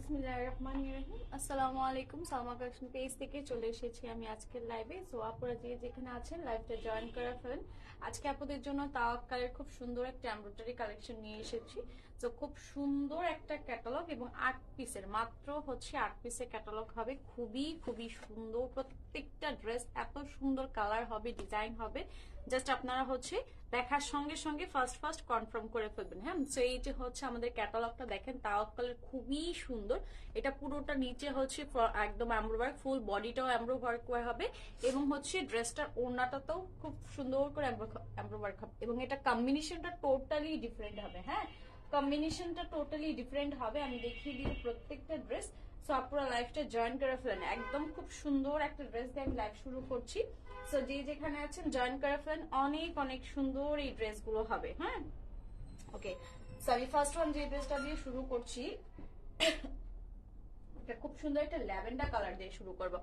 বিসমিল্লাহির রহমানির রহিম। আসসালামু আলাইকুম। সালমা কালেকশন পেজ থেকে চলে এসেছি আমি আজকের লাইভে। সো আপনারা যে যেখানে আছেন লাইভটা জয়েন করে ফেলেন। আজকে আপনাদের জন্য তাওয়াক্কালের খুব সুন্দর একটা এমব্রয়ডারি কালেকশন নিয়ে এসেছি। তো খুব সুন্দর একটা ক্যাটালগ এবং 8 পিসের, মাত্র হচ্ছে 8 পিসের ক্যাটালগ হবে। খুবই খুবই সুন্দর, প্রত্যেকটা ড্রেস এত সুন্দর কালার হবে, ডিজাইন হবে। জাস্ট আপনারা হচ্ছে দেখার সঙ্গে সঙ্গে ফার্স্ট কনফার্ম করে ফেলবেন। হ্যাঁ, তো এই যে হচ্ছে আমাদের ক্যাটালগটা দেখেন, তাওয়াক্কালের খুবই সুন্দর। এটা পুরোটা নিচে হচ্ছে একদম এমব্রো ওয়ার্ক, ফুল বডিটাও এমব্রো ওয়ার্ক হবে এবং হচ্ছে ড্রেসটার ওড়নাটাতেও খুব সুন্দর করে এমব্রো ওয়ার্ক হবে এবং এটা কম্বিনেশনটা টোটালি ডিফারেন্ট হবে। হ্যাঁ, কম্বিনেশনটা টোটালি ডিফারেন্ট হবে। আমি দেখিয়ে দিই প্রত্যেকটা ড্রেস। সো আপনারা লাইভটা জয়েন করে ফেলেন। একদম খুব সুন্দর একটা ড্রেস দিয়ে আমি লাইভ শুরু করছি। সো যে যেখানে আছেন জয়েন করে ফেলেন। অনেক অনেক সুন্দর এই ড্রেসগুলো হবে। হ্যাঁ, ওকে। সো আমি ফার্স্ট ওয়ান যে ড্রেসটা দিয়ে শুরু করছি, খুব সুন্দর একটা ল্যাভেন্ডার কালার দিয়ে শুরু করব।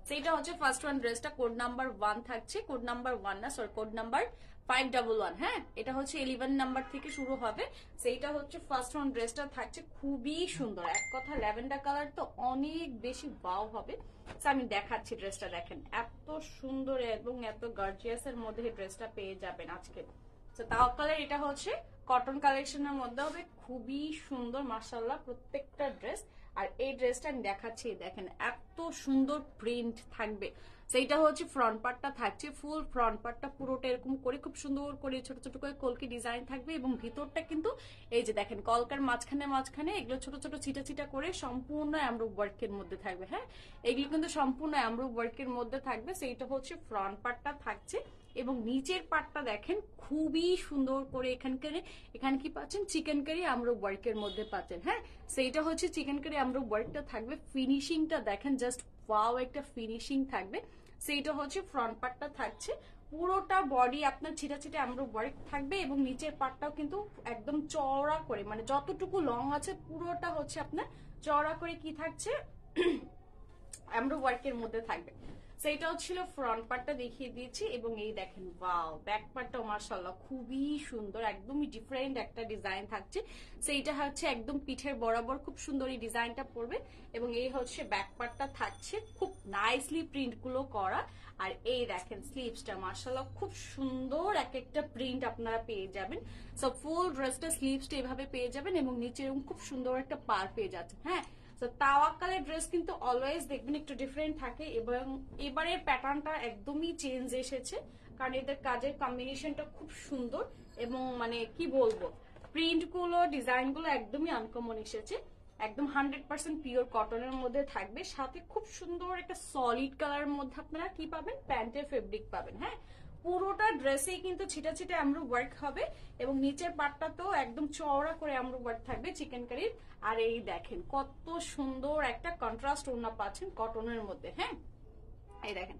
সেইটা হচ্ছে ফার্স্ট ওয়ান ড্রেসটা, কোড নাম্বার 1 থাকছে, কোড নাম্বার 1 না সরি, কোড নাম্বার 511। হ্যাঁ, এটা হচ্ছে 11 নাম্বার থেকে শুরু হবে। সেইটা হচ্ছে ফার্স্ট ওয়ান ড্রেসটা থাকছে, খুবই সুন্দর। এক কথা ল্যাভেন্ডার কালার তো অনেক বেশি ওয়াও হবে। আমি দেখাচ্ছি ড্রেসটা, দেখেন এত সুন্দর এবং এত গর্জিয়াস এর মধ্যে ড্রেসটা পেয়ে যাবেন আজকে। তো তাওয়াক্কালের এটা হচ্ছে কটন কালেকশনের মধ্যে হবে, খুবই সুন্দর মাশাআল্লাহ প্রত্যেকটা ড্রেস। আর এই ড্রেসটা আমি দেখাচ্ছি, দেখেন এত সুন্দর প্রিন্ট থাকবে। সেইটা হচ্ছে ফ্রন্ট পার্টটা থাকছে, ফুল ফ্রন্ট পার্টটা পুরোটা এরকম করে খুব সুন্দর করে ছোট ছোট করে কলকি ডিজাইন থাকবে এবং ভিতরটা কিন্তু এই যে দেখেন কলকার মাঝখানে মাঝখানে এগুলো ছোট ছোট ছিটা ছিটা করে সম্পূর্ণ এমব্রো ওয়ার্কের মধ্যে থাকবে। হ্যাঁ, এগুলো কিন্তু সম্পূর্ণ এমব্রো ওয়ার্কের মধ্যে থাকবে। সেইটা হচ্ছে ফ্রন্ট পার্টটা থাকছে এবং নিচের পার্টটা দেখেন খুবই সুন্দর করে এখানে কি পাচ্ছেন, চিকেন কারি এমব্রো ওয়ার্কের মধ্যে পাচ্ছেন। হ্যাঁ, সেইটা হচ্ছে চিকেন কারি এমব্রো ওয়ার্কটা থাকবে। ফিনিশিংটা দেখেন, জাস্ট ওয়াও একটা ফিনিশিং থাকবে। সেইটা হচ্ছে ফ্রন্ট পার্টটা থাকছে, পুরোটা বডি আপনার ছিটা ছিটা এমব্রো ওয়ার্ক থাকবে এবং নিচের পার্টটাও কিন্তু একদম চওড়া করে, মানে যতটুকু লং আছে পুরোটা হচ্ছে আপনার চওড়া করে কি থাকছে, এমব্রো ওয়ার্কের মধ্যে থাকবে। সেইটা হচ্ছিল ফ্রন্ট পার্টটা দেখিয়ে দিয়েছি এবং এই দেখেন ওয়াও ব্যাক পার্টটাও মাশাআল্লাহ খুবই সুন্দর, একদমই ডিফারেন্ট একটা ডিজাইন থাকছে। সেইটা হচ্ছে একদম পিঠের বরাবর খুব সুন্দর এই ডিজাইনটা পড়বে এবং এই হচ্ছে ব্যাক পার্টটা থাকছে, খুব নাইসলি প্রিন্ট গুলো করা। আর এই দেখেন স্লিভসটা মাশাআল্লাহ খুব সুন্দর এক একটা প্রিন্ট আপনারা পেয়ে যাবেন। সো ফুল ড্রেসটা স্লিভসটা এভাবে পেয়ে যাবেন এবং নিচে এরকম খুব সুন্দর একটা পার পেয়ে যাচ্ছে। হ্যাঁ, তো তাওয়াক্কালের ড্রেস কিন্তু অলওয়েজ দেখবেন একটু ডিফারেন্ট থাকে এবং এবারের প্যাটার্নটা একদমই চেঞ্জ এসেছে, কারণ এদের কাজের কম্বিনেশনটা খুব সুন্দর এবং মানে কি বলবো, প্রিন্ট গুলো ডিজাইন গুলো একদমই আনকমন এসেছে। একদম 100% পিওর কটনের মধ্যে থাকবে, সাথে খুব সুন্দর একটা সলিড কালারের মধ্যে আপনারা কি পাবেন, প্যান্টের ফেব্রিক পাবেন। হ্যাঁ, পুরোটা ড্রেসেই কিন্তু ছিটা ছিটা এমব্রো ওয়ার্ক হবে এবং নিচের পাটটাতেও একদম চওড়া করে এমব্রো ওয়ার্ক থাকবে চিকেন কারির। আর এই দেখেন কত সুন্দর একটা কন্ট্রাস্ট ওড়না পাচ্ছেন কটনের মধ্যে। হ্যাঁ, এই দেখেন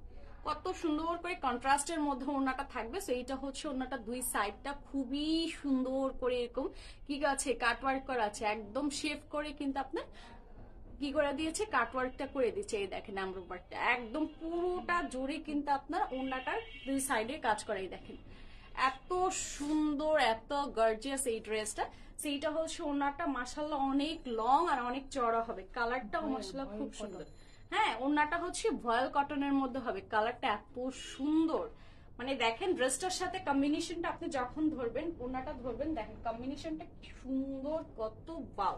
কত সুন্দর করে কন্ট্রাস্টের মধ্যে ওড়নাটা থাকবে। সো এইটা হচ্ছে ওড়নাটা, দুই সাইডটা খুবই সুন্দর করে এরকম কি আছে কাটওয়ার্ক করা আছে, একদম শেপ করে কিন্তু আপনার কি করে দিয়েছে, কাটওয়ার্কটা করে দিয়েছে। এই দেখেন এমব্রো ওয়ার্কটা একদম পুরোটা জুড়ে কিন্তু আপনার ওড়নাটার দুই সাইডে কাজ করাই দেখেন এত সুন্দর, এত গর্জিয়াস এই ড্রেসটা। সেইটা হচ্ছে ওড়নাটা মাশাআল্লাহ অনেক লং আর অনেক চড়া হবে, কালারটাও মাশাআল্লাহ খুব সুন্দর। হ্যাঁ, ওড়নাটা হচ্ছে ভয়েল কটনের মধ্যে হবে, কালারটা এত সুন্দর। মানে দেখেন ড্রেসটার সাথে কম্বিনেশনটা আপনি যখন ধরবেন, ওড়নাটা ধরবেন, দেখেন কম্বিনেশনটা কি সুন্দর, কত ওয়াও।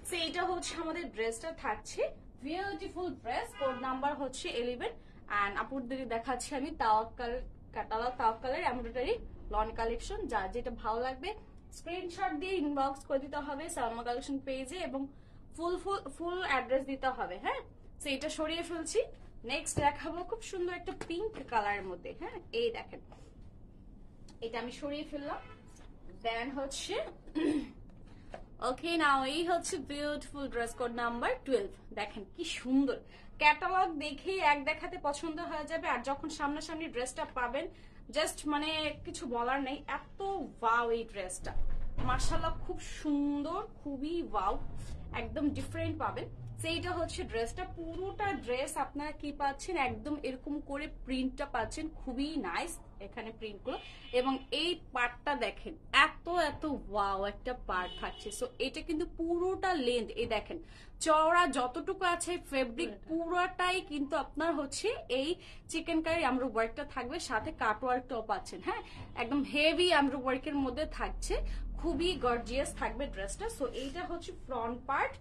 সো এইটা হচ্ছে আমাদের ড্রেসটা থাকছে, বিউটিফুল ড্রেস, কোড নাম্বার হচ্ছে 11। এন্ড আপুদের দেখাচ্ছি আমি তাওয়াক্কালের এমব্রয়ডারি লন কালেকশন। যার যেটা ভালো লাগবে স্ক্রিনশট দিয়ে ইনবক্স করে দিতে হবে সালমা কালেকশন পেজে এবং ফুল অ্যাড্রেস দিতে হবে। হ্যাঁ, তো এটা সরিয়ে ফেলছি। নেক্সট দেখাবো খুব সুন্দর একটা পিঙ্ক কালারের মধ্যে। হ্যাঁ, এই দেখেন এটা আমি সরিয়ে ফেললাম। দেন হচ্ছে ওকে নাও এই হচ্ছে বিউটিফুল ড্রেস, কোড নাম্বার 12। দেখেন কি সুন্দর, ক্যাটালগ দেখেই এক দেখাতে পছন্দ হয়ে যাবে আর যখন সামনাসামনি ড্রেসটা পাবেন জাস্ট মানে কিছু বলার নেই, এত ওয়াও এই ড্রেসটা মাশাআল্লাহ খুব সুন্দর, খুবই ওয়াও, একদম ডিফারেন্ট পাবেন। সেইটা হচ্ছে ড্রেসটা, পুরোটা ড্রেস আপনারা কি পাচ্ছেন, একদম এরকম করে প্রিন্টটা পাচ্ছেন, খুবই নাইস এখানে প্রিন্টগুলো এবং এই পার্টটা দেখেন এত এত ওয়াও একটা পার্ট থাকছে। সো এটা কিন্তু পুরোটা লেন্থ, এই দেখেন চওড়া যতটুকু আছে ফেব্রিক পুরোটাই কিন্তু আপনার হচ্ছে এই চিকেন কারি আমরু ওয়ার্কটা থাকবে, সাথে কাট ওয়ার্কটাও পাচ্ছেন। হ্যাঁ, একদম হেভি আমরু ওয়ার্কের মধ্যে থাকছে, খুবই গর্জিয়াস থাকবে ড্রেসটা। সো এইটা হচ্ছে ফ্রন্ট পার্ট,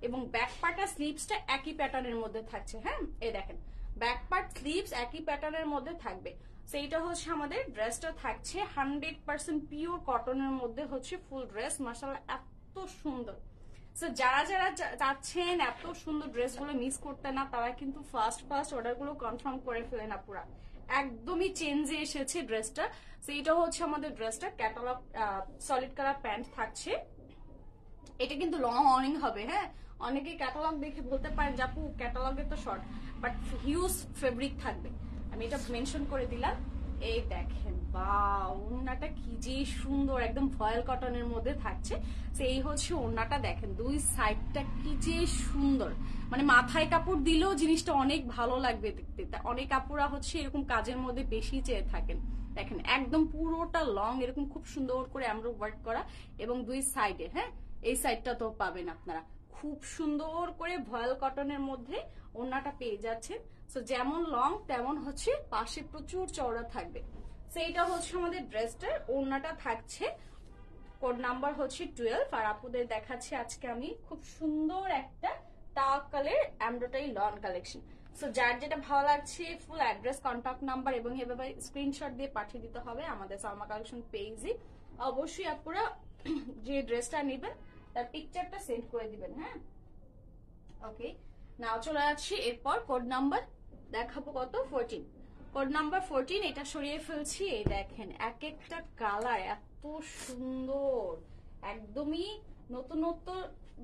এবং ব্যাক পার্ট আর স্লিভসটা একই প্যাটার্নের মধ্যে থাকছে। হ্যাঁ, এই দেখেন ব্যাক পার্ট স্লিভস একই প্যাটার্নের মধ্যে থাকবে। সেইটা হচ্ছে আমাদের ড্রেসটা থাকছে 100% পিওর কটনের মধ্যে হচ্ছে ফুল ড্রেস। মাশাআল্লাহ এত সুন্দর। সো যারা যারা চাচ্ছেন এত সুন্দর ড্রেসগুলো মিস করতে না, তারা কিন্তু ফার্স্ট অর্ডারগুলো কনফার্ম করে ফেলেন আপুরা। একদমই চেঞ্জে এসেছে ড্রেসটা। সো এটা হচ্ছে আমাদের ড্রেসটা, ক্যাটালগ সলিড কালার প্যান্ট থাকছে। এটা কিন্তু লং অনিং হবে। হ্যাঁ, অনেকে ক্যাটালগ দেখে বলতে পারেন যে আপু ক্যাটালগে তো শর্ট, বাট হিউজ ফেব্রিক থাকবে। আমি এটা মেনশন করে দিলাম। এই দেখেন বাহ, ওড়নাটা কি যে সুন্দর, একদম ফয়েল কটনের মধ্যে থাকছে। সেই হচ্ছে ওড়নাটা দেখেন, দুই সাইডটা কি যে সুন্দর, মানে মাথায় কাপড় দিলেও জিনিসটা অনেক ভালো লাগবে দেখতে। অনেক কাপড়া হচ্ছে এরকম কাজের মধ্যে বেশি চেয়ে থাকেন। দেখেন একদম পুরোটা লং এরকম খুব সুন্দর করে আমরা ওয়ার্ক করা, এবং দুই সাইডে, হ্যাঁ এই সাইডটা তো পাবেন আপনারা খুব সুন্দর করে ভয়েল কটনের মধ্যে ওড়নাটা পেয়ে যাচ্ছেন। সো যেমন লং তেমন হচ্ছে পাশে প্রচুর চওড়া থাকবে। সেইটা হচ্ছে আমাদের ড্রেসটার ওড়নাটা থাকছে। কোড নাম্বার হচ্ছে 12। আর আপুদের দেখাচ্ছি আজকে আমি খুব সুন্দর একটা টাওয়াক্কালের এমব্রয়ডারি লন কালেকশন। সো যার যেটা ভালো লাগছে ফুল অ্যাড্রেস, কন্ট্যাক্ট নাম্বার এবং এভাবে স্ক্রিনশট দিয়ে পাঠিয়ে দিতে হবে আমাদের সালমা কালেকশন পেজে। অবশ্যই আপুরা যে ড্রেসটা নেবেন তার পিকচারটা সেন্ড করে দিবেন। হ্যাঁ, ওকে। নাও চলে যাচ্ছি এরপর কোড নাম্বার দেখাবো কত, 14। কোড নাম্বার 14, এটা সরিয়ে ফেলছি। এই দেখেন এক একটা কালার এত সুন্দর, একদমই নতুন নতুন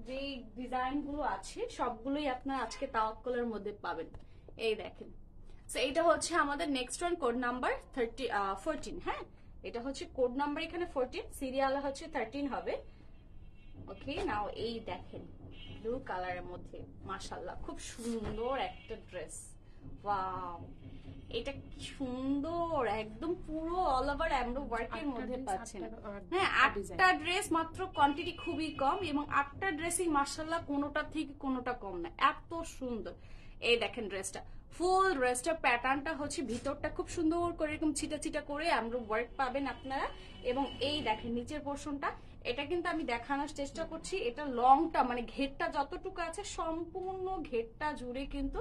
যে ডিজাইন গুলো আছে সবগুলোই আপনার আজকে তাওয়াক্কুলের মধ্যে পাবেন। এই দেখেন, সো এটা হচ্ছে আমাদের নেক্সট ওয়ান, কোড নাম্বার 14। হ্যাঁ, এটা হচ্ছে কোড নাম্বার এখানে 14, সিরিয়াল হচ্ছে 13 হবে। ওকে, নাও এই দেখেন ব্লু কালারের মধ্যে মাশাআল্লাহ খুব সুন্দর একটা ড্রেস। ওয়াও, এটা কি সুন্দর, একদম পুরো অল ওভার এমব্রো ওয়ার্কের মধ্যে পাচ্ছেন। হ্যাঁ, 8টা ড্রেস মাত্র, কোয়ান্টিটি খুবই কম, এবং 8টা ড্রেসই মাশাআল্লাহ কোনোটা থেকে কোনোটা কম না, এত সুন্দর। এই দেখেন ড্রেসটা, ফুল ড্রেসটা প্যাটার্নটা হচ্ছে ভিতরটা খুব সুন্দর করে এরকম ছিটা ছিটা করে এমব্রো ওয়ার্ক পাবেন আপনারা। এবং এই দেখেন নিচের পোর্শনটা, এটা কিন্তু আমি দেখানোর চেষ্টা করছি, এটা লংটা মানে ঘেরটা যতটুকু আছে সম্পূর্ণ ঘেরটা জুড়ে কিন্তু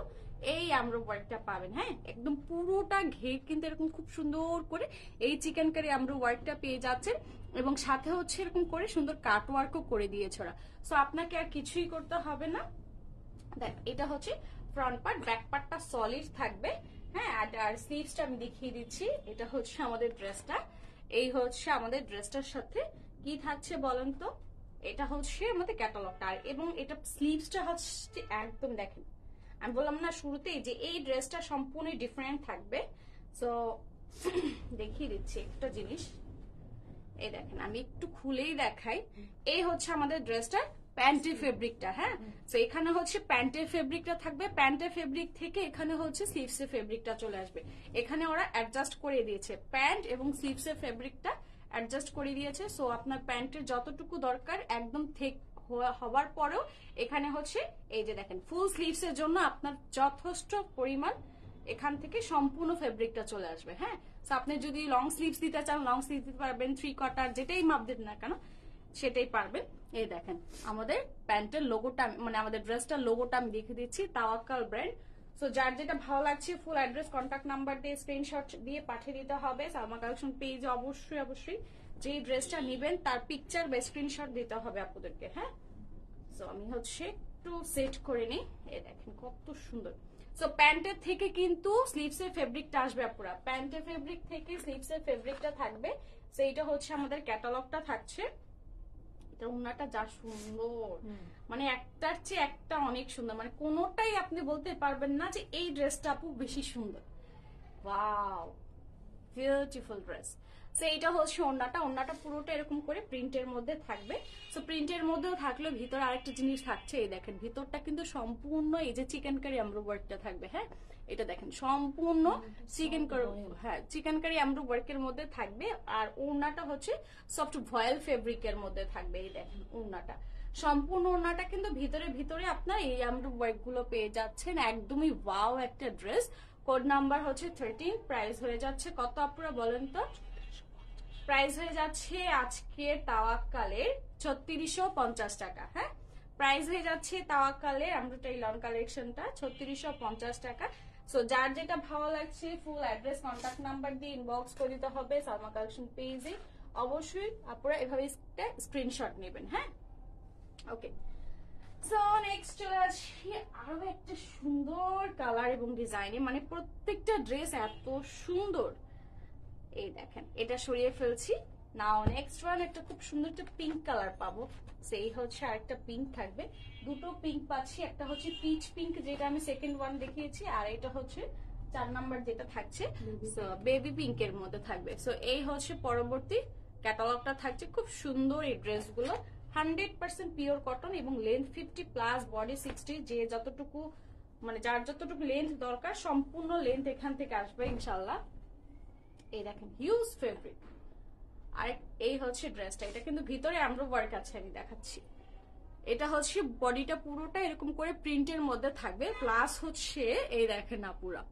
এই এমব্রো ওয়ার্কটা পাবেন। হ্যাঁ, একদম পুরোটা ঘের কিন্তু এরকম খুব সুন্দর করে এই চিকেন কারি এমব্রো ওয়ার্কটা পেয়ে যাচ্ছেন, এবং সাথে হচ্ছে এরকম করে সুন্দর কাট ওয়ার্কও করে দিয়েছে ওরা। সো আপনাকে আর কিছুই করতে হবে না। দেখ, এটা হচ্ছে ফ্রন্ট পার্ট, ব্যাক পার্টটা সলিড থাকবে। হ্যাঁ, আর স্লিভসটা আমি দেখিয়ে দিচ্ছি। এটা হচ্ছে আমাদের ড্রেসটা, এই হচ্ছে আমাদের ড্রেসটার সাথে কি থাকছে বলেন তো, এটা হচ্ছে আমাদের ক্যাটালগটা। এবং এটা স্লিভসটা হচ্ছে একদম দেখেন, আমি বললাম না শুরুতেই যে এই ড্রেসটা সম্পূর্ণ ডিফারেন্ট থাকবে। সো দেখিয়ে দিচ্ছি একটা জিনিস, এই দেখেন আমি একটু খুলেই দেখাই। এই হচ্ছে আমাদের ড্রেসটা প্যান্টের ফেব্রিকটা। হ্যাঁ, তো এখানে হচ্ছে প্যান্টের ফেব্রিকটা থাকবে, প্যান্টের ফেব্রিক থেকে এখানে হচ্ছে স্লিভসের ফেব্রিকটা চলে আসবে। এখানে ওরা অ্যাডজাস্ট করে দিয়েছে, প্যান্ট এবং স্লিভসের ফেব্রিকটা অ্যাডজাস্ট করে দিয়েছে। সো আপনার প্যান্টের যতটুকু দরকার একদম ঠিক হওয়ার পরেও এখানে হচ্ছে এই যে দেখেন ফুল স্লিভসের জন্য আপনার যথেষ্ট পরিমাণ এখান থেকে সম্পূর্ণ ফেব্রিকটা চলে আসবে। হ্যাঁ, সো আপনি যদি লং স্লিভস দিতে চান লং স্লিভ দিতে পারবেন, 3/4 যেটাই মাপ দেন না কেন সেটাই পারবেন। এই দেখেন আমাদের প্যান্টের লোগোটা, মানে আমাদের ড্রেসটার লোগোটা আমি দেখে দিচ্ছি, তাওয়াক্কাল ব্র্যান্ড। সো যার যেটা ভালো লাগছে ফুল অ্যাড্রেস, কন্ট্যাক্ট নাম্বার দিয়ে স্ক্রিনশট দিয়ে পাঠিয়ে দিতে হবে সালমা কালেকশন পেজে। অবশ্যই যে ড্রেসটা নেবেন তার পিকচার বা স্ক্রিনশট দিতে হবে আপনাদেরকে। হ্যাঁ, সো আমি হচ্ছে একটু সেট করে নিই। এই দেখেন কত সুন্দর। সো প্যান্টের থেকে কিন্তু স্লিভসের ফেব্রিকটা আসবে আপুরা, প্যান্টের ফেব্রিক থেকে স্লিভসের ফেব্রিকটা থাকবে। সো এইটা হচ্ছে আমাদের ক্যাটালগটা থাকছে। এটা ওড়নাটা যা সুন্দর, মানে একটার চেয়ে একটা অনেক সুন্দর, মানে কোনোটাই আপনি বলতে পারবেন না যে এই ড্রেসটা আপু বেশি সুন্দর। Wow, beautiful dress. সো এইটা হচ্ছে ওড়নাটা। ওড়নাটা পুরোটা এরকম করে প্রিন্টের মধ্যে থাকবে। সো প্রিন্টের মধ্যেও থাকলে ভিতরে আরেকটা জিনিস থাকছে, এই দেখেন ভিতরটা কিন্তু সম্পূর্ণ এই যে চিকেন কারি এমব্রো ওয়ার্কটা থাকবে। হ্যাঁ, এটা দেখেন সম্পূর্ণ চিকেন কারি, হ্যাঁ চিকেন কারি এমব্রো ওয়ার্কের মধ্যে থাকবে। আর ওড়নাটা হচ্ছে সফট ভয়েল ফেব্রিকের মধ্যে থাকবে। এই দেখেন ওড়নাটা, সম্পূর্ণ ওড়নাটা কিন্তু ভিতরে ভিতরে আপনার এই এমব্রো ওয়ার্ক গুলো পেয়ে যাচ্ছেন। একদমই ওয়াও একটা ড্রেস। কোড নাম্বার হচ্ছে 13। প্রাইস হয়ে যাচ্ছে কত আপনারা বলেন তো? প্রাইস হয়ে যাচ্ছে আজকে তাওয়াক্কালের 3650 টাকা। হ্যাঁ, প্রাইস হয়ে যাচ্ছে তাওয়াক্কালের এমব্রয়ডারি লন কালেকশনটা 3650 টাকা। সো যার যেটা ভালো লাগছে ফুল অ্যাড্রেস কন্ট্যাক্ট নাম্বার দিয়ে ইনবক্স করে দিতে হবে সালমা কালেকশন পেজে। অবশ্যই আপনারা এভাবে স্ক্রিনশট নেবেন। হ্যাঁ, ওকে। সো নেক্সট চলে আসছি আরো একটা সুন্দর কালার এবং ডিজাইনে, মানে প্রত্যেকটা ড্রেস এত সুন্দর। এই দেখেন এটা সরিয়ে ফেলছি। নাও নেক্সট ওয়ান একটা খুব সুন্দর একটা পিঙ্ক কালার পাবো। সেই হচ্ছে আরেকটা পিঙ্ক থাকবে, দুটো পিঙ্ক পাচ্ছি। একটা হচ্ছে পিচ পিঙ্ক যেটা আমি সেকেন্ড ওয়ান দেখিয়েছি, আর এটা হচ্ছে 4 নাম্বার যেটা থাকছে বেবি পিঙ্কের মধ্যে থাকবে। সো এই হচ্ছে পরবর্তী ক্যাটালগটা থাকছে। খুব সুন্দর এই ড্রেসগুলো, 100% পিওর কটন এবং লেন্থ 50+, বডি 60। যে যতটুকু মানে যার যতটুকু লেন্থ দরকার সম্পূর্ণ লেন্থ এখান থেকে আসবে ইনশাল্লাহ। এই দেখেন হিউজ ফেব্রিক। আর এই হচ্ছে ড্রেসটা, এটা কিন্তু ভিতরে এমব্রো ওয়ার্ক আছে, আমি দেখাচ্ছি। এটা হচ্ছে বডিটা পুরোটা এরকম করে প্রিন্টের মধ্যে থাকবে, প্লাস হচ্ছে এই দেখেন না পুরা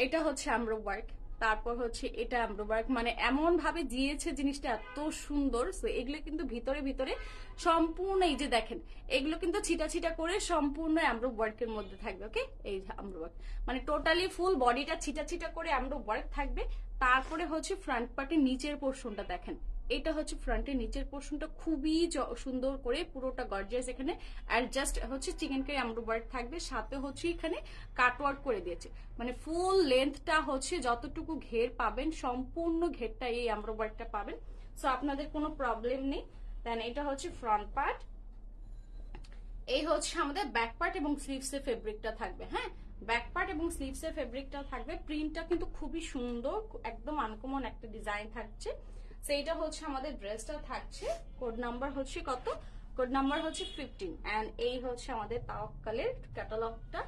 এটা হচ্ছে এমব্রো ওয়ার্ক, তারপর হচ্ছে এটা এমব্রো ওয়ার্ক, মানে এমন ভাবে দিয়েছে জিনিসটা এত সুন্দর। এগুলো কিন্তু ভিতরে ভিতরে সম্পূর্ণ এই যে দেখেন এগুলো কিন্তু ছিটা ছিটা করে সম্পূর্ণ এমব্রো ওয়ার্কের মধ্যে থাকবে। ওকে, এই এমব্রো ওয়ার্ক মানে টোটালি ফুল বডিটা ছিটা ছিটা করে এমব্রো ওয়ার্ক থাকবে। তারপরে হচ্ছে ফ্রন্ট পার্টের নিচের পোর্শনটা দেখেন, এটা হচ্ছে ফ্রন্টের নিচের পোর্শনটা খুবই সুন্দর করে পুরোটা গর্জিয়াস। এখানে অ্যাডজাস্ট হচ্ছে চিকেন কারি এমব্রো ওয়ার্ক থাকবে, সাথে হচ্ছে এখানে কাট ওয়ার্ক করে দিয়েছে। মানে ফুল লেন্থটা হচ্ছে যতটুকু ঘের পাবেন সম্পূর্ণ ঘেরটা এই এমব্রো ওয়ার্কটা পাবেন। সো আপনাদের কোনো প্রবলেম নেই। দেন এটা হচ্ছে ফ্রন্ট পার্ট, এই হচ্ছে আমাদের ব্যাক পার্ট এবং স্লিভসের ফেব্রিকটা থাকবে। হ্যাঁ, ব্যাক পার্ট এবং স্লিভসের ফেব্রিকটা থাকবে। প্রিন্টটা কিন্তু খুবই সুন্দর, একদম আনকমন একটা ডিজাইন থাকছে। সেইটা হচ্ছে আমাদের ড্রেসটা থাকছে। কোড নাম্বার হচ্ছে কত? কোড নাম্বার হচ্ছে 15। এন্ড এই হচ্ছে আমাদের তাওয়াক্কালের ক্যাটালগটা।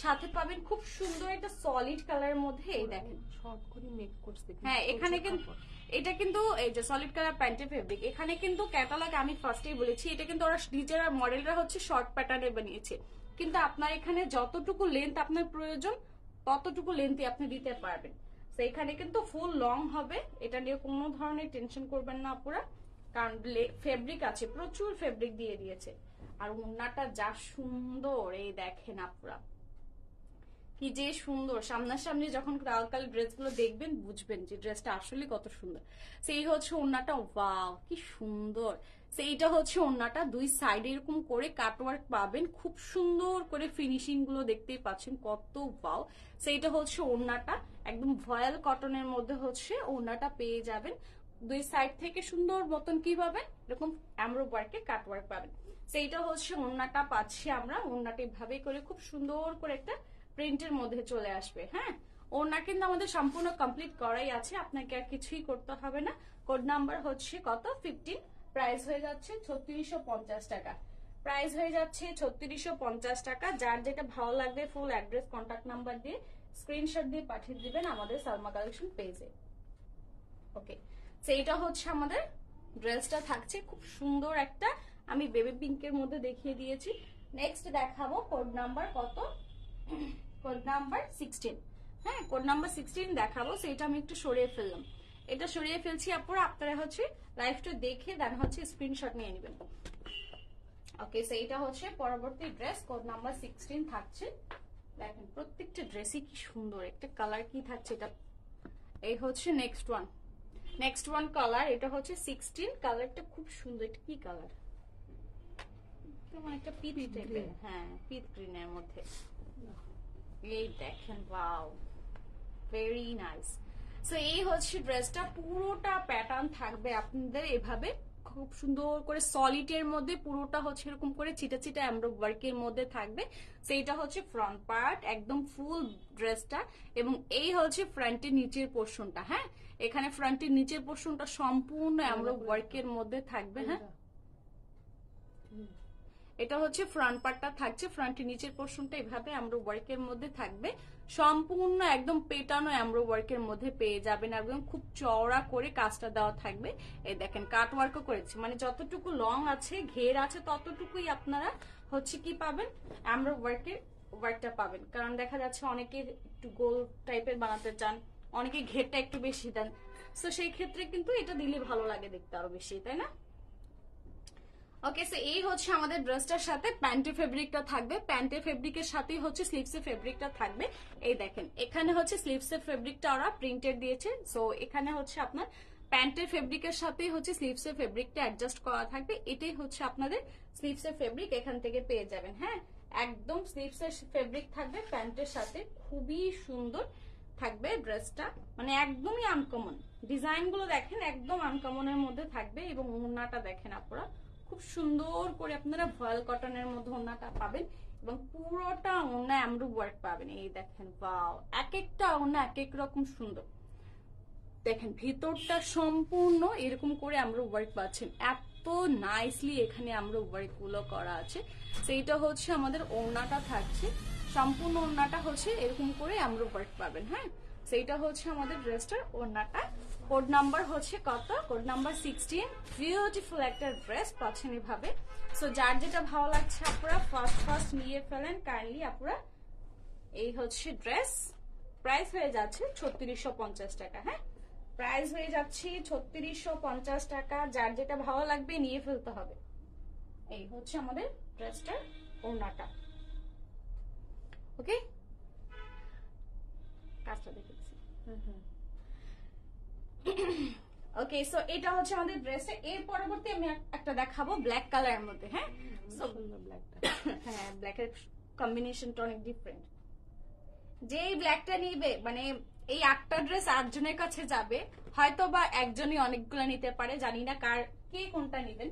সাথে পাবেন খুব সুন্দর একটা সলিড কালারের মধ্যে, এই দেখেন শর্ট করে মেক করতে। হ্যাঁ, এখানে কিন্তু এটা কিন্তু এই যে সলিড কালার প্যান্টের ফেব্রিক। এখানে কিন্তু ক্যাটালগ আমি ফার্স্টেই বলেছি এটা কিন্তু ওরা নিজেরা মডেলরা হচ্ছে শর্ট প্যাটার্নে বানিয়েছে, কিন্তু আপনার এখানে যতটুকু লেন্থ আপনার প্রয়োজন ততটুকু লেন্থই আপনি দিতে পারবেন। তো এখানে কিন্তু ফুল লং হবে, এটা নিয়ে কোনো ধরনের টেনশন করবেন না আপুরা, কারণ ফেব্রিক আছে, প্রচুর ফেব্রিক দিয়ে দিয়েছে। আর ওড়নাটা যা সুন্দর, এই দেখেন আপুরা কি যে সুন্দর। সামনাসামনি যখন কাল ড্রেসগুলো দেখবেন বুঝবেন যে ড্রেসটা আসলে কত সুন্দর। সেই হচ্ছে ওড়নাটা, ওয়াও কি সুন্দর। সেইটা হচ্ছে ওড়নাটা, দুই সাইডে এরকম করে কাটওয়ার্ক পাবেন, খুব সুন্দর করে ফিনিশিং গুলো দেখতেই পাচ্ছেন কত ওয়াও। সেইটা হচ্ছে ওড়নাটা, একদম ভয়েল কটনের মধ্যে হচ্ছে ওড়নাটা পেয়ে যাবেন। দুই সাইড থেকে সুন্দর মতন কি পাবেন, এরকম এমব্রো ওয়ার্কে কাটওয়ার্ক পাবেন। সেইটা হচ্ছে ওড়নাটা পাচ্ছি আমরা। ওড়নাটা এভাবে করে খুব সুন্দর করে একটা প্রিন্টের মধ্যে চলে আসবে। হ্যাঁ, ওড়না কিন্তু আমাদের সম্পূর্ণ কমপ্লিট করাই আছে, আপনাকে আর কিছুই করতে হবে না। কোড নাম্বার হচ্ছে কত? 15। প্রাইস হয়ে যাচ্ছে 3650 টাকা। প্রাইস হয়ে যাচ্ছে 3650 টাকা। যার যেটা ভালো লাগবে ফুল অ্যাড্রেস কন্ট্যাক্ট নাম্বার দিয়ে স্ক্রিনশট দিয়ে পাঠিয়ে দিবেন আমাদের সালমা কালেকশন পেজে। ওকে, সেইটা হচ্ছে আমাদের ড্রেসটা থাকছে খুব সুন্দর একটা, আমি বেবি পিঙ্কের মধ্যে দেখিয়ে দিয়েছি। নেক্সট দেখাবো কোড নাম্বার কত? Code number 16। হ্যাঁ, কোড নাম্বার 16 দেখাবো। সেটা আমি একটু সরিয়ে ফেললাম, এটা সরিয়ে ফেলছি আপুরা। আপনারা হচ্ছে লাইভটা দেখে দেন হচ্ছে স্ক্রিনশট নিয়ে নেবেন। ওকে, সেইটা হচ্ছে পরবর্তী ড্রেস। কোড নাম্বার 16 থাকছে। দেখেন প্রত্যেকটা ড্রেসই কি সুন্দর, একটা কালার কি থাকছে এটা। এই হচ্ছে next one, next one colour. এটা হচ্ছে 16 কালারটা খুব সুন্দর। এটা কি কালার? একটা পিচ টাইপের, হ্যাঁ পিচ গ্রিনের মধ্যে। এই দেখেন ওয়াও, ভেরি নাইস। সো এই হচ্ছে ড্রেসটা, পুরোটা প্যাটার্ন থাকবে আপনাদের এভাবে খুব সুন্দর করে সলিডের মধ্যে, পুরোটা হচ্ছে এরকম করে ছিটা ছিটা এমব্রো ওয়ার্কের মধ্যে থাকবে। সেইটা হচ্ছে ফ্রন্ট পার্ট, একদম ফুল ড্রেসটা। এবং এই হচ্ছে ফ্রন্টের নিচের পোর্শনটা। হ্যাঁ, এখানে ফ্রন্টের নিচের পোর্শনটা সম্পূর্ণ আমরা ওয়ার্কের মধ্যে থাকবে। হ্যাঁ, এটা হচ্ছে ফ্রন্ট পার্টটা থাকছে, ফ্রন্টের নিচের পোর্শনটা এভাবে আমরা ওয়ার্কের মধ্যে থাকবে, সম্পূর্ণ একদম পেটানো আমরা ওয়ার্কের মধ্যে পেয়ে যাবেন, একদম খুব চওড়া করে কাজটা দেওয়া থাকবে। এই দেখেন কাট ওয়ার্কও করেছে, মানে যতটুকু লং আছে ঘের আছে ততটুকুই আপনারা হচ্ছে কি পাবেন, আমরা ওয়ার্কটা পাবেন। কারণ দেখা যাচ্ছে অনেকে একটু গোল টাইপের বানাতে চান, অনেকে ঘেরটা একটু বেশি দেন, তো সেই ক্ষেত্রে কিন্তু এটা দিলে ভালো লাগে দেখতে আরো বেশি, তাই না? ওকে, সো এই হচ্ছে আমাদের ড্রেসটার সাথে প্যান্টের ফেব্রিকটা থাকবে, প্যান্টের ফেব্রিকের সাথেই হচ্ছে স্লিভসের ফেব্রিকটা থাকবে। এই দেখেন এখানে হচ্ছে স্লিভসের ফেব্রিকটা ওরা প্রিন্টেড দিয়েছে, সো এখানে হচ্ছে আপনার প্যান্টের ফেব্রিকের সাথেই হচ্ছে স্লিভসের ফেব্রিকটা অ্যাডজাস্ট করা থাকবে। এটাই হচ্ছে আপনাদের স্লিভসের ফেব্রিক, এখান থেকে পেয়ে যাবেন। হ্যাঁ, একদম স্লিভসের ফেব্রিক থাকবে প্যান্টের সাথে, খুবই সুন্দর থাকবে ড্রেসটা, মানে একদমই আনকমন। ডিজাইন গুলো দেখেন একদম আনকমনের মধ্যে থাকবে, এবং ওড়নাটা দেখেন আপনারা খুব সুন্দর করে আপনারা ভয়েল কটনের মধ্যে ওড়নাটা পাবেন, এবং পুরোটা ওড়না এমব্রু ওয়ার্ক পাবেন। এই দেখেন ওয়াও, এক একটা ওড়না এক এক রকম সুন্দর। দেখেন ভিতরটা সম্পূর্ণ এরকম করে আমরা ওয়ার্ক পাচ্ছেন, এত নাইসলি এখানে আমরা ওয়ার্ক গুলো করা আছে। সেইটা হচ্ছে আমাদের ওড়নাটা থাকছে, সম্পূর্ণ ওড়নাটা হচ্ছে এরকম করে আমরা ওয়ার্ক পাবেন। হ্যাঁ, সেইটা হচ্ছে আমাদের ড্রেসটার ওড়নাটা। কোড নাম্বার হচ্ছে কত? Code number 16। বিউটিফুল একটা ড্রেস পাচ্ছেন এভাবে। সো যার যেটা ভালো লাগছে আপনারা ফার্স্ট নিয়ে ফেলেন কাইন্ডলি আপনারা। এই হচ্ছে ড্রেস, প্রাইস হয়ে যাচ্ছে 3650 টাকা। হ্যাঁ, প্রাইস হয়ে যাচ্ছে 3650 টাকা। যার যেটা ভালো লাগবে নিয়ে ফেলতে হবে। এই হচ্ছে আমাদের ড্রেসটার ওড়নাটা। ওকে, কাজটা দেখেছি। ওকে, সো এটা হচ্ছে আমাদের ড্রেসে। এর পরবর্তী আমি একটা দেখাবো ব্ল্যাক কালারের মধ্যে। হ্যাঁ, হ্যাঁ, ব্ল্যাকের কম্বিনেশনটা অনেক ডিফারেন্ট। যেই ব্ল্যাকটা নিবে, মানে এই 8টা ড্রেস 8 জনের কাছে যাবে, হয়তো বা একজনই অনেকগুলো নিতে পারে, জানি না কার কে কোনটা নিবেন,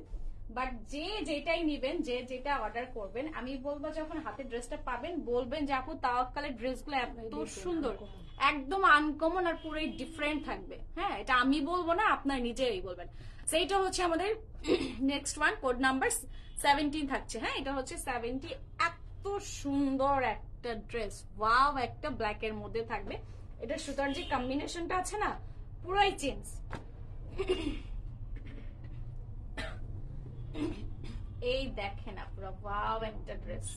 বাট যে যেটাই নিবেন, যে যেটা অর্ডার করবেন, আমি বলবো যখন হাতে ড্রেসটা পাবেন বলবেন যে আপু তাওয়াক্কালের ড্রেসগুলো এত সুন্দর, একদম আনকমন আর পুরোই ডিফারেন্ট থাকবে। হ্যাঁ, এটা আমি বলবো না, আপনার নিজেই বলবেন। সেইটা হচ্ছে আমাদের নেক্সট ওয়ান, কোড নাম্বার 17 থাকছে। হ্যাঁ, এটা হচ্ছে 70। এত সুন্দর একটা ড্রেস, ওয়াও, একটা ব্ল্যাক এর মধ্যে থাকবে। এটা সুতার যে কম্বিনেশনটা আছে না, পুরাই চেঞ্জ। এই দেখেন আপনারা, ওয়াও একটা ড্রেস,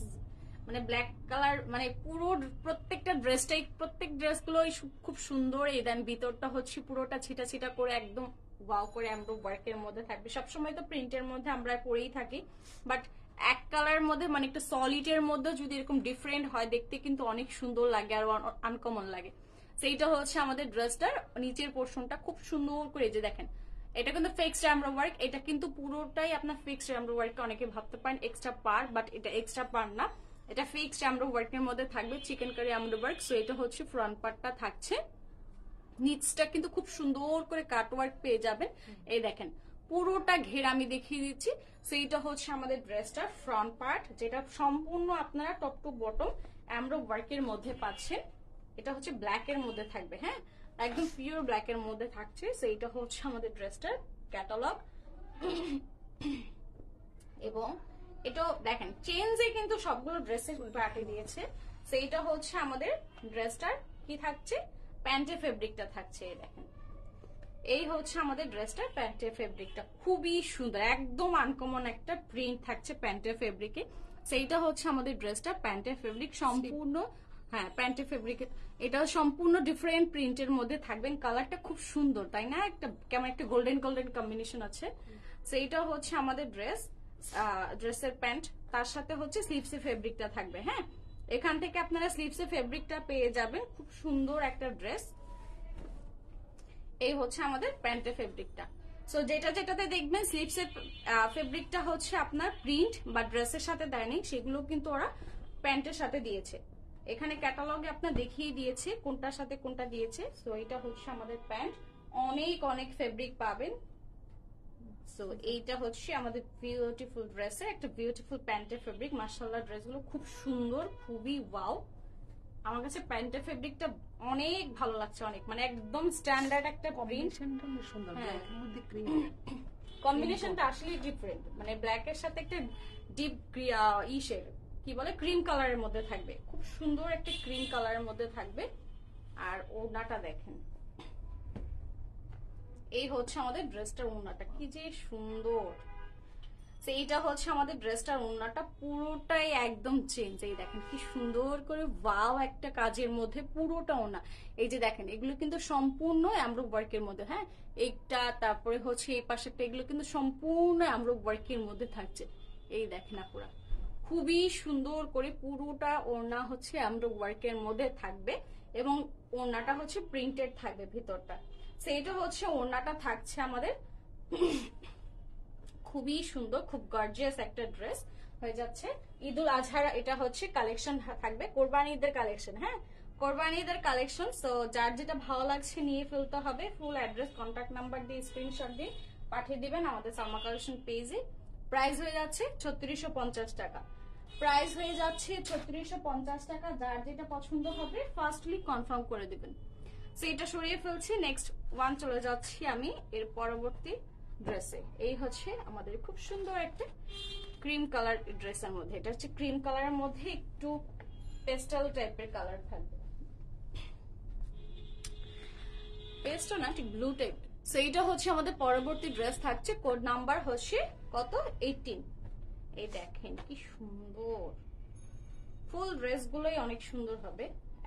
মানে ব্ল্যাক কালার, মানে পুরো প্রত্যেকটা ড্রেসটাই, প্রত্যেক ড্রেসগুলোই খুব সুন্দর। এই দেন ভিতরটা হচ্ছে পুরোটা ছিটা ছিটা করে একদম ওয়াও করে এমব্রো ওয়ার্কের মধ্যে থাকবে। সবসময় তো প্রিন্টের মধ্যে আমরা পরেই থাকি, বাট এক কালারের মধ্যে, মানে একটা সলিডের মধ্যে যদি এরকম ডিফারেন্ট হয় দেখতে কিন্তু অনেক সুন্দর লাগে আর আনকমন লাগে। সেইটা হচ্ছে আমাদের ড্রেসটার নিচের পোর্শনটা খুব সুন্দর করে, যে দেখেন এটা কিন্তু ফিক্সড এমব্রো ওয়ার্ক, এটা কিন্তু পুরোটাই আপনার ফিক্সড এমব্রো ওয়ার্ক। অনেকে ভাবতে পারেন এক্সট্রা পার, বাট এটা এক্সট্রা পার না, এটা ফিক্সড এমব্রো ওয়ার্কের মধ্যে থাকবে, চিকেন কারি এমব্রো ওয়ার্ক। সো এটা হচ্ছে ফ্রন্ট পার্টটা থাকছে, নিচটা কিন্তু খুব সুন্দর করে কাট ওয়ার্ক পেয়ে যাবেন। এই দেখেন পুরোটা ঘের আমি দেখিয়ে দিচ্ছি। সেইটা হচ্ছে আমাদের ড্রেসটার ফ্রন্ট পার্ট, যেটা সম্পূর্ণ আপনারা টপ টু বটম এমব্রো ওয়ার্কের মধ্যে পাচ্ছেন। এটা হচ্ছে ব্ল্যাক এর মধ্যে থাকবে। হ্যাঁ, একদম পিওর ব্ল্যাক এর মধ্যে থাকছে। সেইটা হচ্ছে আমাদের ড্রেসটার ক্যাটালগ। এবং এটাও দেখেন চেঞ্জে কিন্তু সবগুলো ড্রেসের পার্টে দিয়েছে। সেইটা হচ্ছে আমাদের ড্রেসটার কি থাকছে, প্যান্টের ফেব্রিকটা থাকছে। এই দেখেন, এই হচ্ছে আমাদের ড্রেসটার প্যান্টের ফেব্রিকটা, খুবই সুন্দর, একদম আনকমন একটা প্রিন্ট থাকছে প্যান্টের ফেব্রিকে। সেইটা হচ্ছে আমাদের ড্রেসটা প্যান্টের ফেব্রিক সম্পূর্ণ। হ্যাঁ, প্যান্টের ফেব্রিক এটা সম্পূর্ণ ডিফারেন্ট প্রিন্টের মধ্যে থাকবেন। কালারটা খুব সুন্দর, তাই না? একটা কেমন একটা গোল্ডেন গোল্ডেন কম্বিনেশন আছে। সেইটা হচ্ছে আমাদের ড্রেসের প্যান্ট, তার সাথে হচ্ছে স্লিভসের ফেব্রিকটা থাকবে। হ্যাঁ, এখান থেকে আপনারা স্লিভসের ফেব্রিকটা পেয়ে যাবেন, খুব সুন্দর একটা ড্রেস। এই হচ্ছে আমাদের প্যান্টের ফেব্রিকটা। সো যেটাতে দেখবেন স্লিভসের ফেব্রিকটা হচ্ছে আপনার প্রিন্ট বা ড্রেসের সাথে দেয়নি, সেগুলো কিন্তু ওরা প্যান্টের সাথে দিয়েছে। এখানে ক্যাটালগে আপনার দেখিয়ে দিয়েছে কোনটার সাথে কোনটা দিয়েছে। সো এটা হচ্ছে আমাদের প্যান্ট, অনেক অনেক ফেব্রিক পাবেন। সো এইটা হচ্ছে আমাদের বিউটিফুল ড্রেসের একটা বিউটিফুল প্যান্টের ফেব্রিক। মাশাআল্লাহ, ড্রেসগুলো খুব সুন্দর, খুবই ওয়াও। আমার কাছে প্যান্টের ফেব্রিকটা অনেক ভালো লাগছে, অনেক মানে একদম স্ট্যান্ডার্ড একটা প্রিন্ট। সুন্দর, ব্ল্যাকের মধ্যে ক্রিম কম্বিনেশনটা আসলে ডিফারেন্ট, মানে ব্ল্যাক এর সাথে একটা ডিপ ইসের কি বলে ক্রিম কালারের মধ্যে থাকবে, খুব সুন্দর একটা ক্রিম কালারের মধ্যে থাকবে। আর ওড়নাটা দেখেন, এই হচ্ছে আমাদের ড্রেসটার ওড়নাটা, কি যে সুন্দর। এইটা হচ্ছে আমাদের ড্রেসটার ওড়নাটা, পুরোটাই একদম চেঞ্জ। এই দেখেন কি সুন্দর করে ওয়াও একটা কাজের মধ্যে পুরোটা ওড়না। এই যে দেখেন এগুলো কিন্তু সম্পূর্ণ এমব্রয়ডারি ওয়ার্কের মধ্যে, হ্যাঁ এইটা তারপরে হচ্ছে এই পাশেরটা, এগুলো কিন্তু সম্পূর্ণ এমব্রয়ডারি ওয়ার্কের মধ্যে থাকছে। এই দেখেন আপুরা খুবই সুন্দর করে পুরোটা ওড়না হচ্ছে এমব্রয়ডারি ওয়ার্কের মধ্যে থাকবে এবং ওড়নাটা হচ্ছে প্রিন্টেড থাকবে ভিতরটা। সেইটা হচ্ছে ওড়নাটা থাকছে আমাদের, খুবই সুন্দর, খুব গর্জিয়াস একটা ড্রেস হয়ে যাচ্ছে। ঈদুল আজহার এটা হচ্ছে কালেকশন থাকবে, কোরবানি ঈদের কালেকশন, হ্যাঁ কোরবানি ঈদের কালেকশন। সো যার যেটা ভালো লাগছে নিয়ে ফেলতে হবে। ফুল অ্যাড্রেস কন্ট্যাক্ট নাম্বার দিয়ে স্ক্রিনশট দিয়ে পাঠিয়ে দিবেন আমাদের সালমা কালেকশন পেজে। প্রাইস হয়ে যাচ্ছে 3650 টাকা, প্রাইস হয়ে যাচ্ছে 3650 টাকা। যার যেটা পছন্দ হবে ফার্স্টলি কনফার্ম করে দিবেন। সো এটা সরিয়ে ফেলছি, নেক্সট ওয়ান চলে যাচ্ছি আমি এর পরবর্তী ড্রেসে। এই হচ্ছে আমাদের খুব সুন্দর একটা ক্রিম কালার ড্রেসের মধ্যে, এটা হচ্ছে ক্রিম কালারের মধ্যে একটু পেস্টাল টাইপের কালার থাকবে, পেস্টও না ঠিক ব্লু টাইপ। সো এইটা হচ্ছে আমাদের পরবর্তী ড্রেস থাকছে, কোড নাম্বার হচ্ছে কত 18। এই দেখেন কি সুন্দর, ফুল ড্রেস গুলোই অনেক সুন্দর হবে,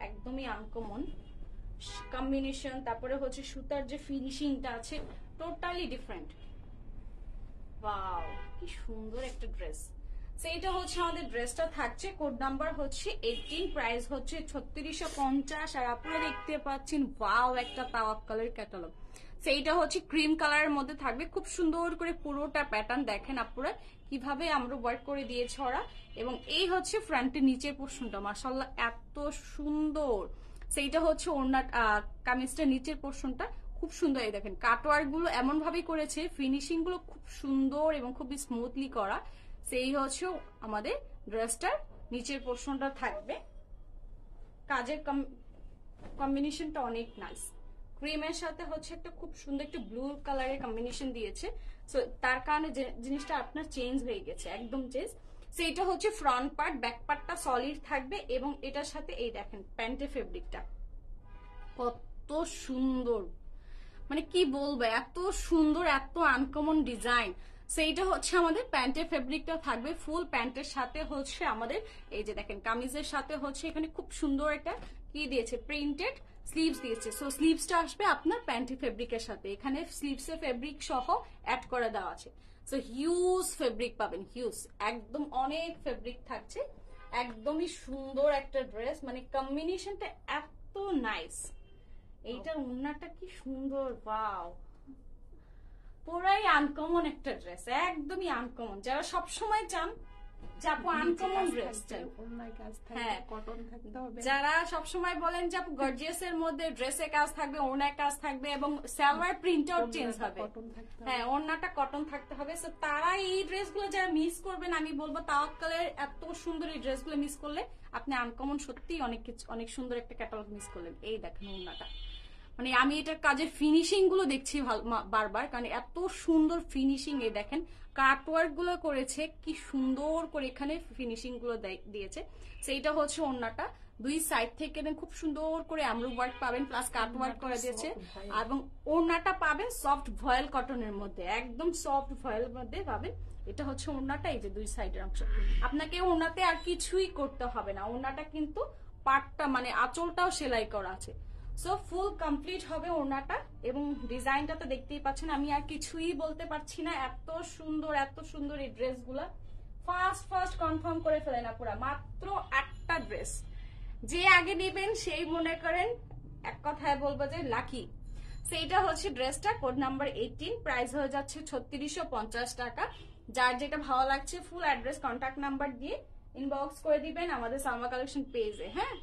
একদমই আনকমন কম্বিনেশন। তারপরে হচ্ছে সুতার যে ফিনিশিংটা আছে টোটালি ডিফারেন্ট। ওয়াও কি সুন্দর একটা ড্রেস। সেইটা হচ্ছে আমাদের ড্রেসটা থাকছে, কোড নাম্বার হচ্ছে 18, প্রাইস হচ্ছে 3650। আর আপনারা দেখতে পাচ্ছেন ওয়াও একটা তাওয়াক্কালের ক্যাটালগ। সেইটা হচ্ছে ক্রিম কালারের মধ্যে থাকবে, খুব সুন্দর করে পুরোটা প্যাটার্ন দেখেন আপনারা কিভাবে আমরা ওয়ার্ক করে দিয়েছে ওরা। এবং এই হচ্ছে ফ্রন্টের নিচের পোর্শনটা, মাশাআল্লাহ এত সুন্দর। সেইটা হচ্ছে ওড়না কামিজটা নিচের পোর্শনটা খুব সুন্দর। এই দেখেন কাটওয়ার্ক গুলো এমন ভাবে করেছে, ফিনিশিং গুলো খুব সুন্দর এবং খুবই স্মুথলি করা। সেই হচ্ছে আমাদের ড্রেসটার নিচের পোর্শনটা থাকবে, কাজের কম্বিনেশনটা অনেক নাইস। ক্রিমের সাথে হচ্ছে একটা খুব সুন্দর একটা ব্লু কালারের কম্বিনেশন দিয়েছে, সো তার কারণে জিনিসটা আপনার চেঞ্জ হয়ে গেছে, একদম চেঞ্জ। সেইটা হচ্ছে ফ্রন্ট পার্ট, ব্যাক পার্টটা সলিড থাকবে এবং এটার সাথে এই দেখেন প্যান্টের ফেব্রিকটা কত সুন্দর, মানে কি বলবো এত সুন্দর, এত আনকমন ডিজাইন। সেইটা হচ্ছে আমাদের প্যান্টের ফেব্রিকটা থাকবে, ফুল প্যান্টের সাথে হচ্ছে আমাদের এই যে দেখেন কামিজের সাথে হচ্ছে এখানে খুব সুন্দর একটা কি দিয়েছে প্রিন্টেড স্লিভস দিয়েছে। সো স্লিভসটা আসবে আপনার প্যান্টের ফেব্রিকের সাথে, এখানে স্লিভসের ফেব্রিক সহ অ্যাড করে দেওয়া আছে। সো হিউজ ফেব্রিক পাবেন, হিউজ একদম অনেক ফেব্রিক থাকছে, একদমই সুন্দর একটা ড্রেস, মানে কম্বিনেশনটা এত নাইস। এইটার ওড়নাটা কি সুন্দর, ওয়াও পুরাই আনকমন একটা ড্রেস, একদমই আনকমন। যারা সবসময় চান যে আপু আনকমন ড্রেস চাই, হ্যাঁ কটন থাকতে হবে, যারা সবসময় বলেন যে আপু গর্জিয়াস এর মধ্যে ড্রেসে কাজ থাকবে, ওড়নায় কাজ থাকবে এবং সালোয়ার প্রিন্টও চেঞ্জ হবে, হ্যাঁ ওড়নাটা কটন থাকতে হবে, সো তারা এই ড্রেসগুলো যারা মিস করবেন, আমি বলবো তাওয়াক্কালের এত সুন্দর এই ড্রেসগুলো মিস করলে আপনি আনকমন সত্যি অনেক কিছু, অনেক সুন্দর একটা ক্যাটালগ মিস করলেন। এই দেখেন ওড়নাটা, মানে আমি এটার কাজের ফিনিশিং গুলো দেখছি বারবার, কারণ এত সুন্দর ফিনিশিং। এই দেখেন কাটওয়ার্ক গুলো করেছে কি সুন্দর করে, এখানে ফিনিশিং গুলো দিয়েছে। সেইটা হচ্ছে ওড়নাটা, দুই সাইড থেকে খুব সুন্দর করে এমব্রয়ডারি ওয়ার্ক পাবেন, প্লাস কাটওয়ার্ক করে দিয়েছে। এবং ওড়নাটা পাবেন সফট ভয়েল কটনের মধ্যে, একদম সফট ভয়েল মধ্যে পাবেন। এটা হচ্ছে ওড়নাটা, এই যে দুই সাইডের অংশ, আপনাকে ওড়নাতে আর কিছুই করতে হবে না। ওড়নাটা কিন্তু পাটটা মানে আঁচলটাও সেলাই করা আছে, সো ফুল কমপ্লিট হবে ওড়নাটা। এবং ডিজাইনটা তো দেখতেই পাচ্ছেন, আমি আর কিছুই বলতে পারছি না, এত সুন্দর এত সুন্দর এই ড্রেসগুলা। ফার্স্ট কনফার্ম করে ফেলেন আপুরা, মাত্র 8টা ড্রেস, যে আগে নেবেন সেই মনে করেন এক কথায় বলবো যে লাকি। সেইটা হচ্ছে ড্রেসটা, কোড নাম্বার 18, প্রাইস হয়ে যাচ্ছে 3650 টাকা। যার যেটা ভালো লাগছে ফুল অ্যাড্রেস কন্ট্যাক্ট নাম্বার দিয়ে ইনবক্স করে দিবেন আমাদের সালমা কালেকশন পেজে, হ্যাঁ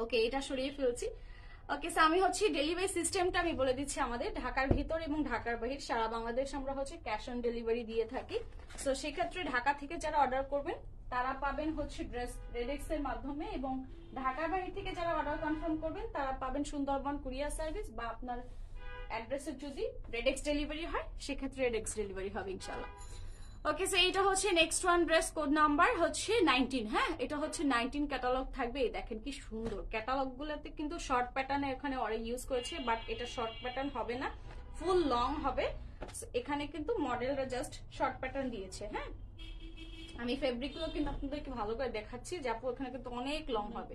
ওকে। এটা সরিয়ে ফেলছি। ওকে, সো আমি হচ্ছে ডেলিভারি সিস্টেমটা আমি বলে দিচ্ছি। আমাদের ঢাকার ভিতর এবং ঢাকার বাহির সারা বাংলাদেশ আমরা হচ্ছে ক্যাশ অন ডেলিভারি দিয়ে থাকি। সো সেক্ষেত্রে ঢাকা থেকে যারা অর্ডার করবেন তারা পাবেন হচ্ছে ড্রেস রেডেক্স এর মাধ্যমে, এবং ঢাকার বাইরে থেকে যারা অর্ডার কনফার্ম করবেন তারা পাবেন সুন্দরবন কুরিয়ার সার্ভিস, বা আপনার অ্যাড্রেসে যদি রেডেক্স ডেলিভারি হয় সেক্ষেত্রে রেডেক্স ডেলিভারি হবে ইনশাআল্লাহ। ওকে, সো এটা হচ্ছে next one dress, code number হচ্ছে 19। হ্যাঁ, এটা হচ্ছে 19 ক্যাটালগ থাকবে। এই দেখেন কি সুন্দর ক্যাটালগ গুলোতে কিন্তু শর্ট প্যাটার্ন এখানে ইউজ করেছে, বাট এটা শর্ট প্যাটার্ন হবে না, ফুল লং হবে। এখানে কিন্তু মডেলরা জাস্ট শর্ট প্যাটার্ন দিয়েছে। হ্যাঁ, আমি ফেব্রিক গুলো কিন্তু আপনাদেরকে ভালো করে দেখাচ্ছি যে আপু এখানে কিন্তু অনেক লং হবে।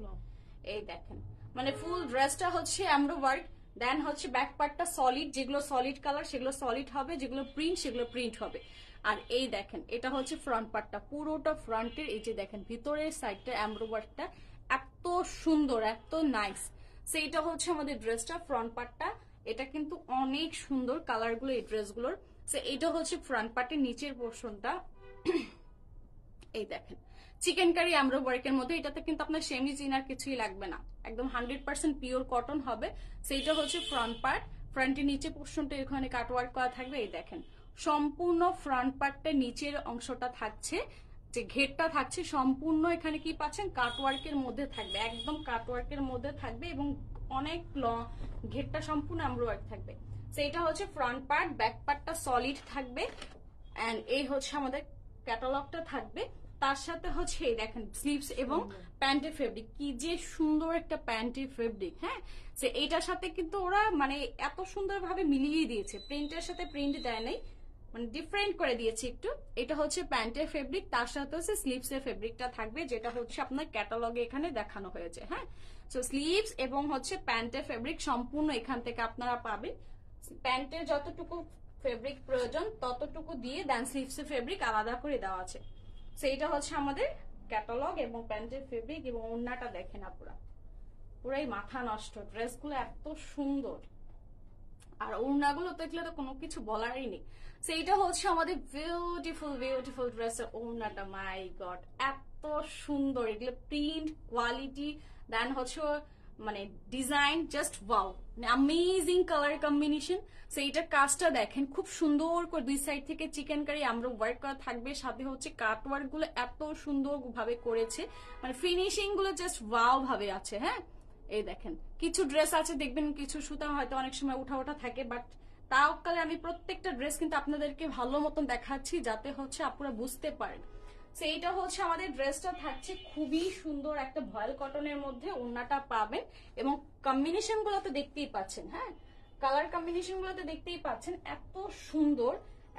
এই দেখেন, মানে ফুল ড্রেসটা হচ্ছে এমব্রো ওয়ার্ক, দেন হচ্ছে ব্যাক পার্টটা সলিড, যেগুলো সলিড কালার সেগুলো সলিড হবে, যেগুলো প্রিন্ট সেগুলো প্রিন্ট হবে। আর এই দেখেন এটা হচ্ছে ফ্রন্ট পার্টটা, পুরোটা ফ্রন্টের। এই যে দেখেন ভিতরের সাইডটা এমব্রো ওয়ার্কটা এত সুন্দর, এত নাইস। সেইটা হচ্ছে আমাদের ড্রেসটা ফ্রন্ট পার্টটা। এটা কিন্তু অনেক সুন্দর কালারগুলো এই ড্রেসগুলোর। সো এইটা হচ্ছে ফ্রন্ট পার্টের নিচের পোর্শনটা। এই দেখেন চিকেন কারি এমব্রো ওয়ার্কের মধ্যে, এটাতে কিন্তু আপনার সেমিজ ইনার কিছুই লাগবে না, একদম 100% পিওর কটন হবে। সেইটা হচ্ছে ফ্রন্ট পার্ট। ফ্রন্টের নিচে পোর্শনটা এখানে কাটওয়ার্ক করা থাকবে। এই দেখেন সম্পূর্ণ ফ্রন্ট পার্টটা নিচের অংশটা থাকছে, যে ঘেরটা থাকছে সম্পূর্ণ এখানে কি পাচ্ছেন কাটওয়ার্কের মধ্যে থাকবে, একদম কাটওয়ার্কের মধ্যে থাকবে, এবং অনেক লং ঘেরটা সম্পূর্ণ এমব্রো ওয়ার্ক থাকবে। সেইটা হচ্ছে ফ্রন্ট পার্ট। ব্যাক পার্টটা সলিড থাকবে, এন্ড এই হচ্ছে আমাদের ক্যাটালগটা থাকবে। তার সাথে হচ্ছে এই দেখেন স্লিভস এবং প্যান্টের ফেব্রিক, কি যে সুন্দর একটা প্যান্টের ফেব্রিক। হ্যাঁ, যে এইটার সাথে কিন্তু ওরা মানে এত সুন্দরভাবে মিলিয়ে দিয়েছে, প্রিন্টের সাথে প্রিন্ট দেয় নাই, মানে ডিফারেন্ট করে দিয়েছে একটু। এটা হচ্ছে প্যান্টের ফেব্রিক, তার সাথে হচ্ছে স্লিভস এর ফেব্রিকটা থাকবে, যেটা হচ্ছে আপনার ক্যাটালগে এখানে দেখানো হয়েছে। হ্যাঁ, সো স্লিভস এবং হচ্ছে প্যান্টের ফেব্রিক সম্পূর্ণ এখান থেকে আপনারা পাবেন। প্যান্টের যতটুকু ফেব্রিক প্রয়োজন ততটুকু দিয়ে, দেন স্লিভস এর ফেব্রিক আলাদা করে দেওয়া আছে। সেইটা হচ্ছে আমাদের ক্যাটালগ এবং প্যান্টের ফেব্রিক। এবং ওড়নাটা দেখেন আপুরা, পুরাই মাথা নষ্ট, ড্রেসগুলো এত সুন্দর, আর ওড়নাগুলো দেখলে তো কোনো কিছু বলারই নেই। সেইটা হচ্ছে আমাদের বিউটিফুল বিউটিফুল ড্রেসের ওড়নাটা। মাই গড, এত সুন্দর, এগুলো প্রিন্ট কোয়ালিটি, দেন হচ্ছে মানে design just wow, amazing colour combination. সেইটার কাজটা দেখেন খুব সুন্দর করে দুই সাইড থেকে চিকেন কারি আমরা ওয়ার্ক করা থাকবে, সাথে হচ্ছে কাট ওয়ার্ক গুলো এত সুন্দর ভাবে করেছে, মানে ফিনিশিং গুলো জাস্ট ওয়াও ভাবে আছে। হ্যাঁ, এই দেখেন কিছু ড্রেস আছে দেখবেন কিছু সুতা হয়তো অনেক সময় উঠা ওঠা থাকে, বাট তাও কালে আমি প্রত্যেকটা ড্রেস কিন্তু আপনাদেরকে ভালো মতন দেখাচ্ছি যাতে হচ্ছে আপনারা বুঝতে পারেন। সেইটা হচ্ছে আমাদের ড্রেসটা থাকছে খুবই সুন্দর একটা ভয়েল কটনের মধ্যে, ওড়নাটা পাবেন এবং কম্বিনেশন গুলো তো দেখতেই পাচ্ছেন। হ্যাঁ, কালার কম্বিনেশন গুলো তো দেখতেই পাচ্ছেন, এত সুন্দর,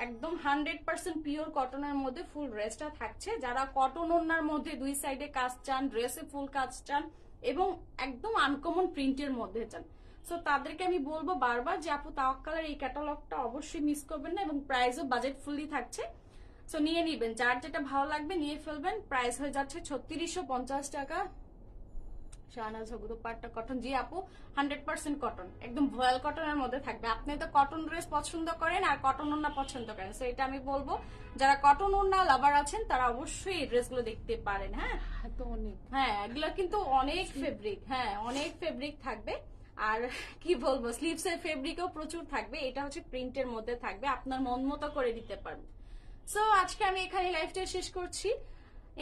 একদম 100% পিওর কটনের মধ্যে ফুল ড্রেসটা থাকছে। যারা কটন ওড়নার মধ্যে দুই সাইডে কাজ চান, ড্রেসে ফুল কাজ চান এবং একদম আনকমন প্রিন্টের মধ্যে চান, সো তাদেরকে আমি বলবো বারবার যে আপু তাওয়াক্কালের এই ক্যাটালগটা অবশ্যই মিস করবেন না, এবং প্রাইসও বাজেট ফুললি থাকছে। সো নিয়ে নিবেন, যার যেটা ভালো লাগবে নিয়ে ফেলবেন। প্রাইস হয়ে যাচ্ছে 3650 টাকা। শাহনাজ হবু পাটটা কটন, জি আপু 100% কটন, একদম ভয়েল কটনের মধ্যে থাকবে। আপনি তো কটন ড্রেস পছন্দ করেন আর কটন ওড়না পছন্দ করেন, সো এটা আমি বলবো যারা কটন ওড়না লাভার আছেন তারা অবশ্যই এই ড্রেসগুলো দেখতে পারেন। হ্যাঁ, তো অনেক, হ্যাঁ এগুলো কিন্তু অনেক ফেব্রিক, হ্যাঁ অনেক ফেব্রিক থাকবে। আর কি বলবো, স্লিভস এর ফেব্রিকও প্রচুর থাকবে। এটা হচ্ছে প্রিন্টের মধ্যে থাকবে, আপনার মন মতো করে দিতে পারবেন। সো আজকে আমি এখানে লাইভটা শেষ করছি।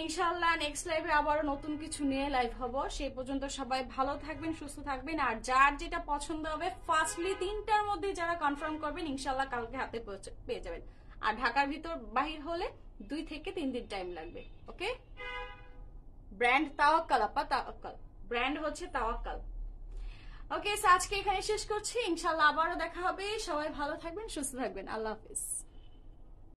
ইনশাআল্লাহ নেক্সট লাইভে আবারও নতুন কিছু নিয়ে লাইভ হবো। সেই পর্যন্ত সবাই ভালো থাকবেন, সুস্থ থাকবেন, আর যার যেটা পছন্দ হবে ফার্স্টলি 3টার মধ্যে যারা কনফার্ম করবেন ইনশাআল্লাহ কালকে হাতে পেয়ে যাবেন। আর ঢাকার ভিতর বাহির হলে 2 থেকে 3 দিন টাইম লাগবে। ওকে, ব্র্যান্ড তাওয়াক্কাল, আপা তাওয়াক্কাল, ব্র্যান্ড হচ্ছে তাওয়াক্কাল। ওকে, আজকে এখানে শেষ করছি। ইনশাআল্লাহ আবারও দেখা হবে। সবাই ভালো থাকবেন, সুস্থ থাকবেন। আল্লাহ হাফিজ।